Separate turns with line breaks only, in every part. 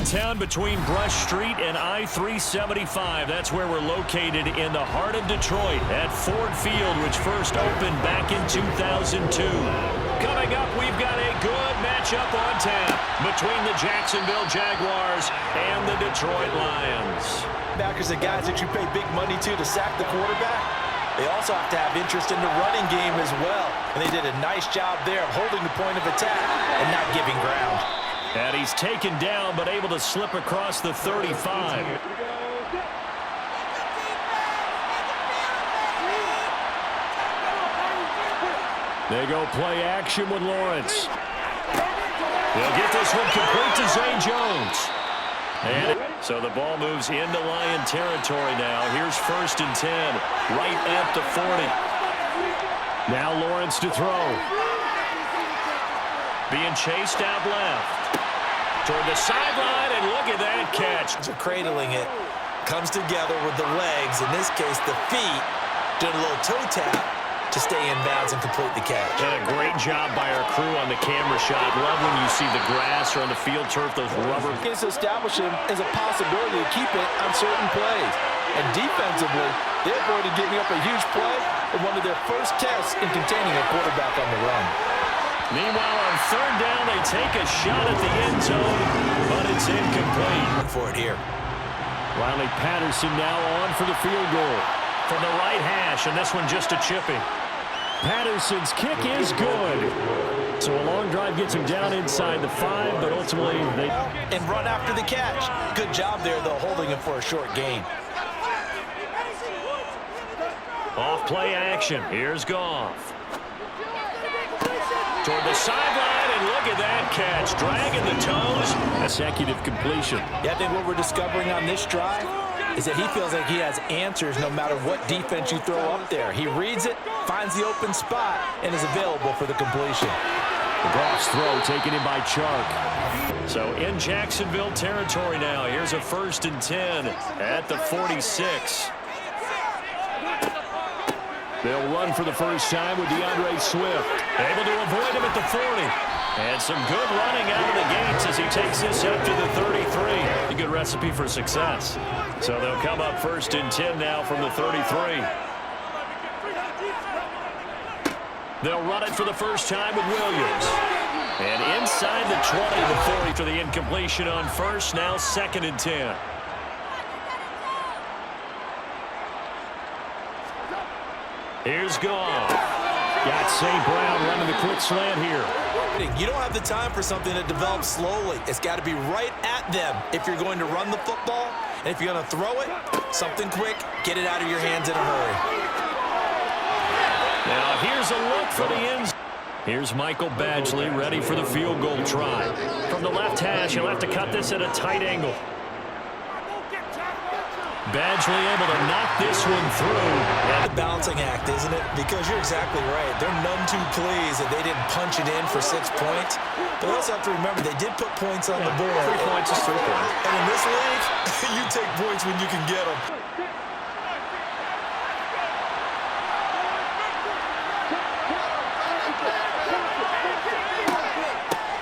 downtown between Brush Street and I-375. That's where we're located in the heart of Detroit at Ford Field, which first opened back in 2002. Coming up, we've got a good matchup on tap between the Jacksonville Jaguars and the Detroit Lions.
Backers are guys that you pay big money to sack the quarterback. They also have to have interest in the running game as well. And they did a nice job there of holding the point of attack and not giving ground.
And he's taken down, but able to slip across the 35. They go play action with Lawrence. They'll get this one complete to Zay Jones. And so the ball moves into Lion territory now. Here's 1st and 10, right at the 40. Now Lawrence to throw. Being chased out left. Toward the sideline, and look at that catch.
Cradling it, comes together with the legs, in this case the feet, doing a little toe tap to stay in bounds and complete the catch.
And a great job by our crew on the camera shot. Love when you see the grass or on the field turf, those rubber.
It's establishing as a possibility to keep it on certain plays. And defensively, they avoided giving up a huge play in one of their first tests in containing a quarterback on the run.
Meanwhile, on 3rd down, they take a shot at the end zone, but it's incomplete.
Look for it here.
Riley Patterson now on for the field goal from the right hash, and this one just a chipping. Patterson's kick is good. So a long drive gets him down inside the 5, but ultimately they...
And run after the catch. Good job there, though, holding him for a short gain.
Off play action. Here's Goff. Toward the sideline, and look at that catch. Dragging the toes. Consecutive completion.
Yeah, I think what we're discovering on this drive is that he feels like he has answers no matter what defense you throw up there. He reads it, finds the open spot, and is available for the completion.
Goff's throw taken in by Chark. So in Jacksonville territory now. Here's a 1st and 10 at the 46. They'll run for the first time with DeAndre Swift. Able to avoid him at the 40. And some good running out of the gates as he takes this up to the 33. A good recipe for success. So they'll come up 1st and 10 now from the 33. They'll run it for the first time with Williams. And inside the 20, the 40 for the incompletion on 1st. Now 2nd and 10. Here's Goff. Got St. Brown running the quick slant here.
You don't have the time for something that develops slowly. It's got to be right at them if you're going to run the football. And if you're going to throw it, something quick, get it out of your hands in a hurry.
Now here's a look for the end zone. Here's Michael Badgley ready for the field goal try. From the left hash, he'll have to cut this at a tight angle. Badgley able to knock this one through.
The balancing act, isn't it? Because you're exactly right. They're none too pleased that they didn't punch it in for 6 points. But we also have to remember they did put points on the board.
3 points is 3 points.
And in this league, you take points when you can get them.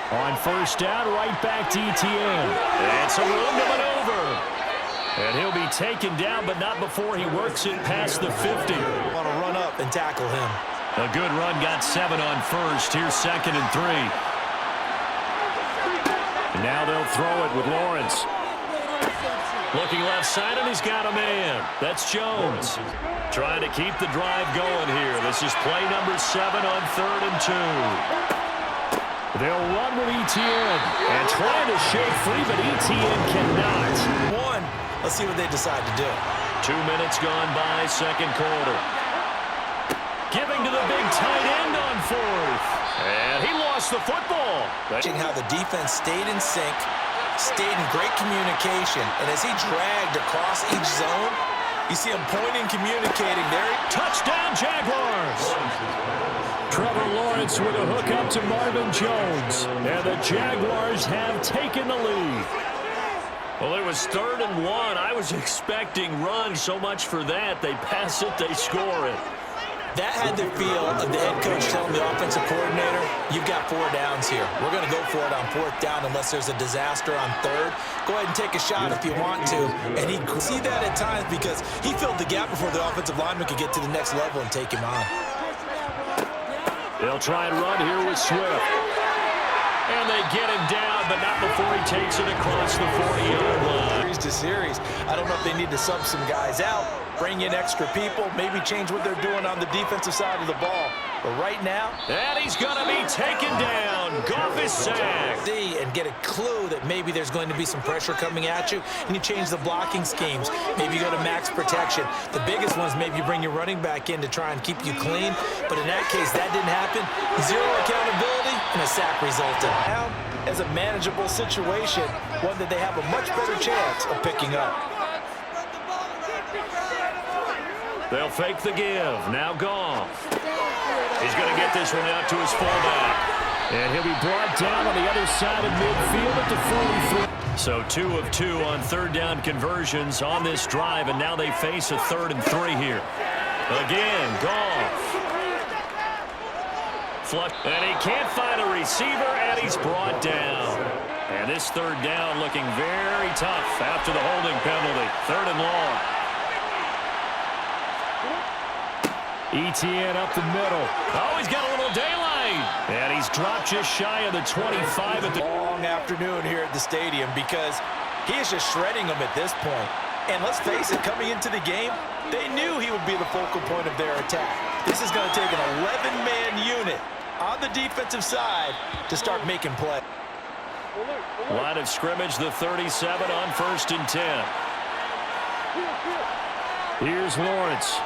On 1st down, right back to Etienne. And some room to maneuver. And he'll be taken down, but not before he works it past the 50.
Want to run up and tackle him.
A good run, got 7 on 1st. Here's 2nd and 3. And now they'll throw it with Lawrence. Looking left side, and he's got a man. That's Jones. Trying to keep the drive going here. This is play number 7 on 3rd and 2. They'll run with Etienne. And trying to shake free, but Etienne cannot.
Let's see what they decide to do.
2 minutes gone by, 2nd quarter. Giving to the big tight end on 4th. And he lost the football.
Watching how the defense stayed in sync, stayed in great communication, and as he dragged across each zone, you see him pointing, communicating there.
Touchdown, Jaguars! Trevor Lawrence with a hook up to Marvin Jones. And the Jaguars have taken the lead. Well, it was 3rd and 1. I was expecting run, so much for that. They pass it, they score it.
That had the feel of the head coach telling the offensive coordinator, you've got 4 downs here. We're going to go for it on 4th down unless there's a disaster on 3rd. Go ahead and take a shot if you want to. And he could see that at times because he filled the gap before the offensive lineman could get to the next level and take him on.
They'll try and run here with Swift. And they get him down, but not before he takes it across the 40-yard line.
Series to series. I don't know if they need to sub some guys out, bring in extra people, maybe change what they're doing on the defensive side of the ball. But right now...
And he's going to be taken down. Goff is sacked.
And get a clue that maybe there's going to be some pressure coming at you, and you change the blocking schemes. Maybe you go to max protection. The biggest one is maybe you bring your running back in to try and keep you clean. But in that case, that didn't happen. 0 accountability, and a sack resulted. Now, as a manageable situation, one that they have a much better chance of picking up.
They'll fake the give. Now Goff. He's going to get this one out to his fullback. And he'll be brought down on the other side of midfield at the 43. So 2 of 2 on 3rd down conversions on this drive, and now they face a 3rd and 3 here. Again, Goff. And he can't find a receiver, and he's brought down. And this 3rd down looking very tough after the holding penalty. 3rd and long. ETN up the middle. Oh, he's got a little daylight. And he's dropped just shy of the 25 at the...
Long afternoon here at the stadium because he is just shredding them at this point. And let's face it, coming into the game, they knew he would be the focal point of their attack. This is going to take an 11-man unit on the defensive side to start making play.
Line of scrimmage, the 37 on 1st and 10. Here's Lawrence.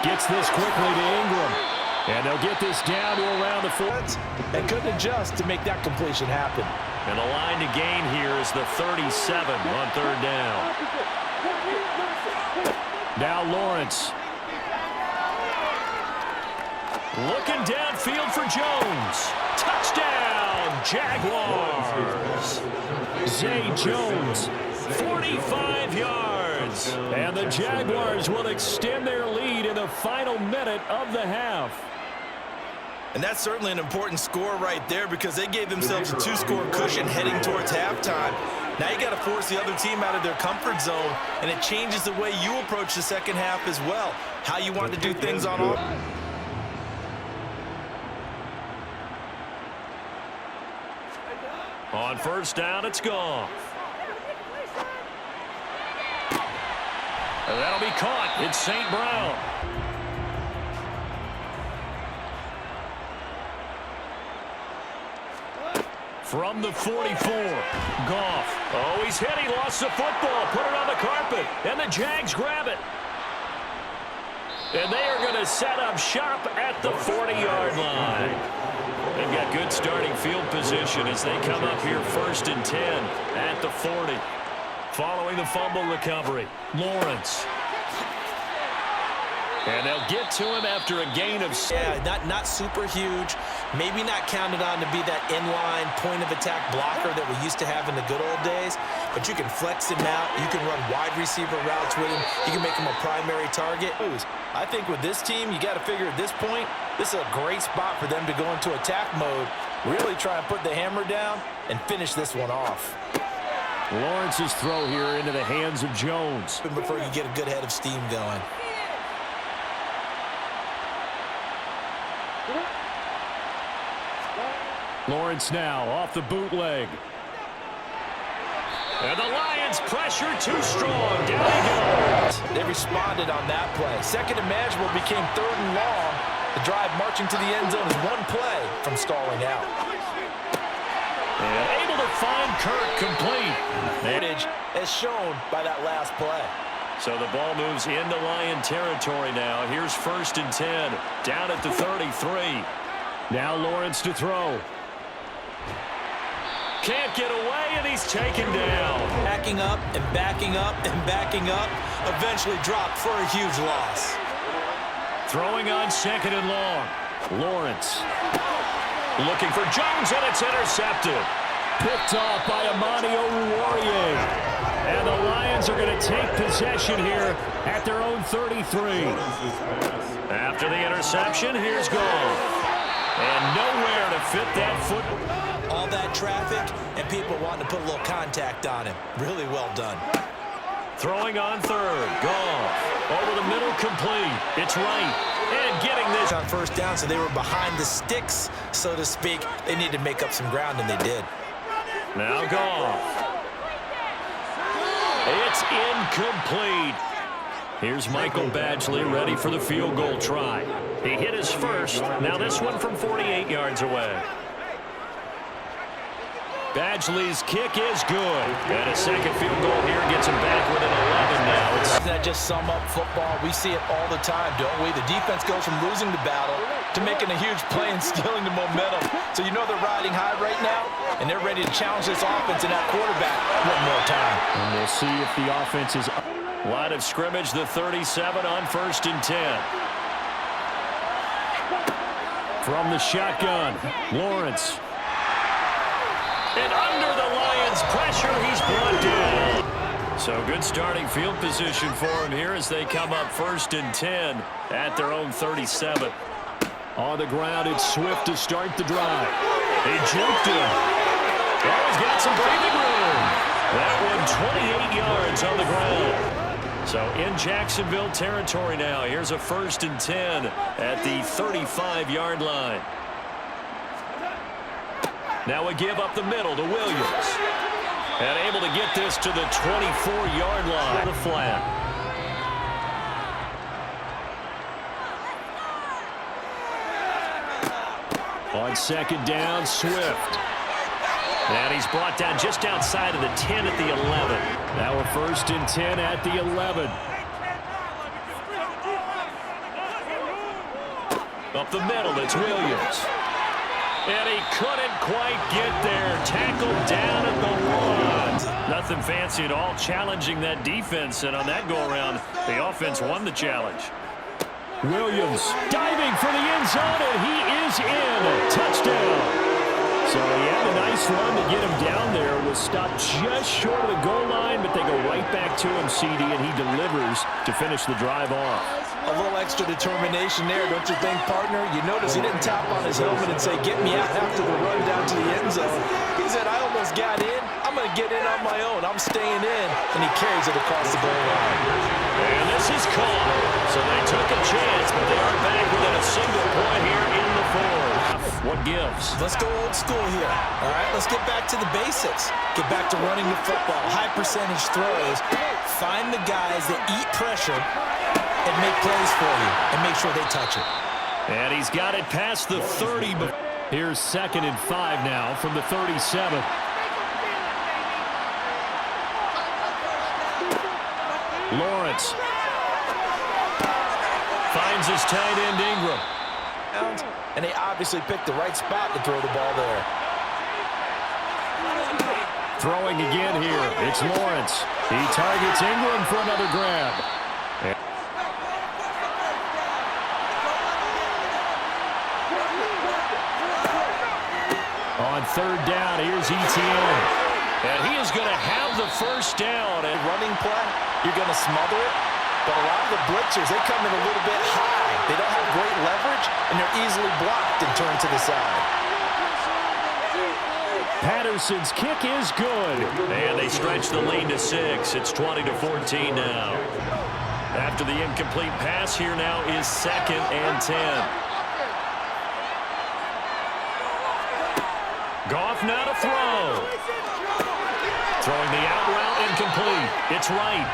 Gets this quickly to Ingram. And they'll get this down to around the 4.
And couldn't adjust to make that completion happen.
And the line to gain here is the 37 on 3rd down. Now Lawrence. Looking downfield for Jones. Touchdown, Jaguars. Zay Jones, 45 yards. And the Jaguars will extend their lead in the final minute of the half.
And that's certainly an important score right there because they gave themselves a 2-score cushion heading towards halftime. Now you got to force the other team out of their comfort zone, and it changes the way you approach the second half as well. How you want to do things on offense.
On 1st down, it's Goff. And that'll be caught. It's St. Brown. From the 44, Goff. Oh, he's hit. He lost the football. Put it on the carpet. And the Jags grab it. And they are going to set up shop at the 40-yard line. They've got good starting field position as they come up here 1st and 10 at the 40. Following the fumble recovery, Lawrence. And they'll get to him after a gain of...
Yeah, not super huge. Maybe not counted on to be that inline point-of-attack blocker that we used to have in the good old days. But you can flex him out. You can run wide receiver routes with him. You can make him a primary target. I think with this team, you got to figure at this point, this is a great spot for them to go into attack mode, really try and put the hammer down and finish this one off.
Lawrence's throw here into the hands of Jones.
Before you get a good head of steam going.
Lawrence now off the bootleg. And the Lions pressure too strong. Down he goes.
They responded on that play. 2nd and manageable became 3rd and long. The drive marching to the end zone is one play from stalling out.
And able to find Kirk complete.
Advantage as shown by that last play.
So the ball moves into Lion territory now. Here's 1st and 10. Down at the 33. Now Lawrence to throw. Can't get away, and he's taken down.
Backing up and backing up and backing up. Eventually dropped for a huge loss.
Throwing on 2nd and long. Lawrence. Looking for Jones, and it's intercepted. Picked off by Amani Oruwariye. And the Lions are going to take possession here at their own 33. After the interception, here's Goff. And nowhere to fit that foot.
All that traffic and people wanting to put a little contact on him. Really well done.
Throwing on third. Goff. Over the middle, complete. It's right. And getting this
on first down, so they were behind the sticks, so to speak. They needed to make up some ground, and they did.
Now Goff. It's incomplete. Here's Michael Badgley ready for the field goal try. He hit his first. Now this one from 48 yards away. Badgley's kick is good. And a second field goal here gets him back within 11 now.
Doesn't that just sum up football? We see it all the time, don't we? The defense goes from losing the battle to making a huge play and stealing the momentum. So you know they're riding high right now, and they're ready to challenge this offense and that quarterback one more time.
And we'll see if the offense is up. Line of scrimmage, the 37 on 1st and 10. From the shotgun, Lawrence. And under the Lions' pressure, he's brought down. So good starting field position for him here as they come up 1st and 10 at their own 37. On the ground, it's Swift to start the drive. They juked him. Oh, he's got some breathing room. That one 28 yards on the ground. So in Jacksonville territory now. Here's a 1st and 10 at the 35-yard line. Now a give up the middle to Williams. And able to get this to the 24-yard line. The flat. On 2nd down, Swift. And he's brought down just outside of the 10 at the 11. Now a 1st and 10 at the 11. Up the middle, it's Williams. And he couldn't quite get there. Tackled down at the 1. Nothing fancy at all, challenging that defense. And on that go-around, the offense won the challenge. Williams diving for the end zone, and he is in. Touchdown. So he had a nice run to get him down there. Was stopped just short of the goal line, but they go right back to him, CD, and he delivers to finish the drive off.
A little extra determination there, don't you think, partner? You notice he didn't tap on his helmet and say, get me out after the run down to the end zone. He said, I almost got in. I'm going to get in on my own. I'm staying in. And he carries it across the goal line.
And this is caught. So they took a chance, but they are back within a single point here in the 4th. What gives?
Let's go old school here. All right, let's get back to the basics. Get back to running the football, high percentage throws. Find the guys that eat pressure and make plays for you and make sure they touch it.
And he's got it past the 30. Here's 2nd and 5 now from the 37. Lawrence finds his tight end Ingram.
And they obviously picked the right spot to throw the ball there.
Throwing again here. It's Lawrence. He targets Ingram for another grab. On 3rd down, here's Etienne. And he is going to have the 1st down. And
running play, you're going to smother it. But a lot of the blitzers, they come in a little bit high. They don't have great leverage, and they're easily blocked and turned to the side.
Patterson's kick is good. And they stretch the lead to 6. It's 20-14 now. After the incomplete pass, here now is 2nd and 10. Goff now to throw. Throwing the out route incomplete. It's right.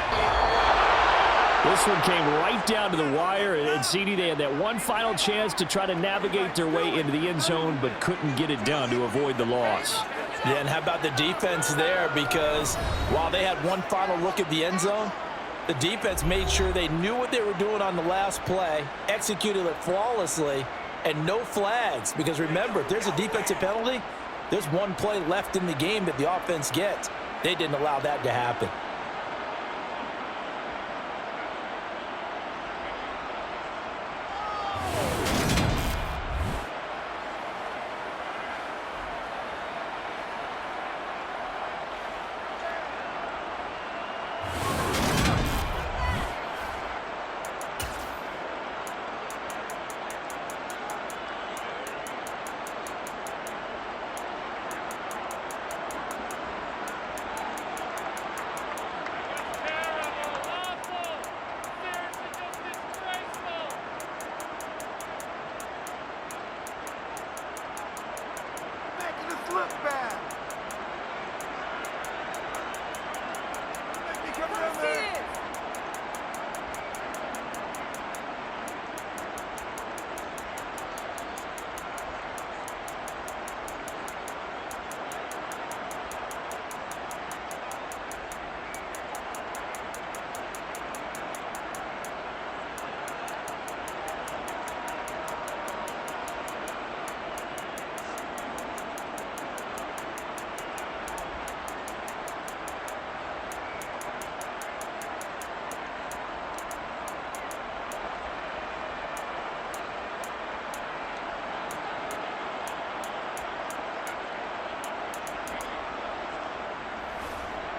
This one came right down to the wire, and CD, they had that one final chance to try to navigate their way into the end zone, but couldn't get it done to avoid the loss.
Yeah, and how about the defense there? Because while they had one final look at the end zone, the defense made sure they knew what they were doing on the last play, executed it flawlessly, and no flags. Because remember, if there's a defensive penalty, there's one play left in the game that the offense gets. They didn't allow that to happen.